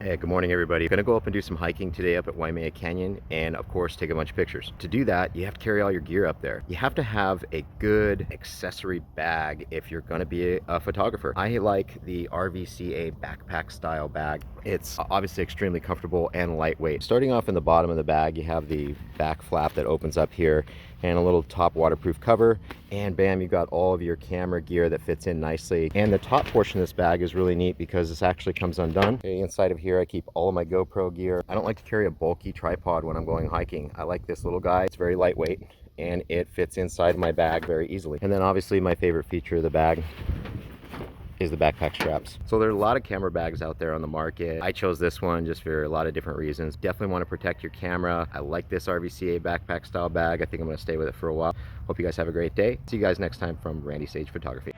Hey, good morning everybody. Gonna go up and do some hiking today up at Waimea Canyon and of course take a bunch of pictures. To do that, you have to carry all your gear up there. You have to have a good accessory bag if you're gonna be a photographer. I like the RVCA backpack style bag. It's obviously extremely comfortable and lightweight. Starting off in the bottom of the bag, you have the back flap that opens up here and a little top waterproof cover, and bam, you got all of your camera gear that fits in nicely. And the top portion of this bag is really neat because this actually comes undone. Okay, inside of here I keep all of my GoPro gear. I don't like to carry a bulky tripod when I'm going hiking. I like this little guy. It's very lightweight and it fits inside my bag very easily. And then obviously my favorite feature of the bag is the backpack straps. So there are a lot of camera bags out there on the market. I chose this one just for a lot of different reasons. Definitely want to protect your camera. I like this RVCA backpack style bag. I think I'm going to stay with it for a while. Hope you guys have a great day. See you guys next time from Randy Sage Photography.